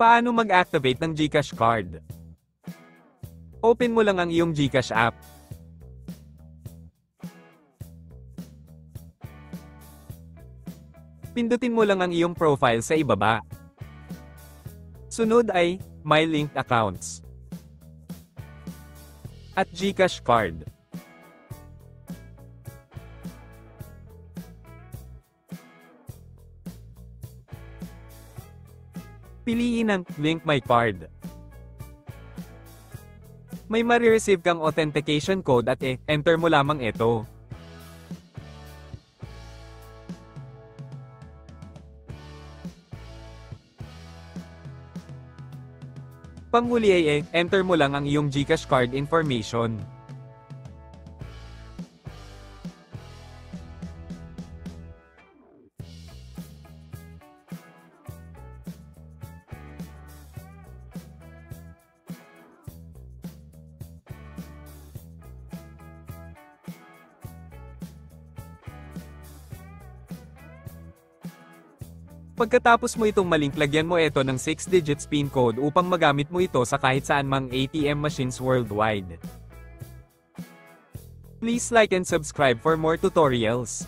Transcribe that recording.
Paano mag-activate ng GCash card? Open mo lang ang iyong GCash app. Pindutin mo lang ang iyong profile sa ibaba. Sunod ay My Linked Accounts at GCash card. Piliin ang Link My Card. May marireceive kang authentication code at enter mo lamang ito. Panghuli ay enter mo lang ang iyong GCash card information. Pagkatapos mo itong malink, lagyan mo ito ng 6 digits PIN code upang magamit mo ito sa kahit saan mang ATM machines worldwide. Please like and subscribe for more tutorials.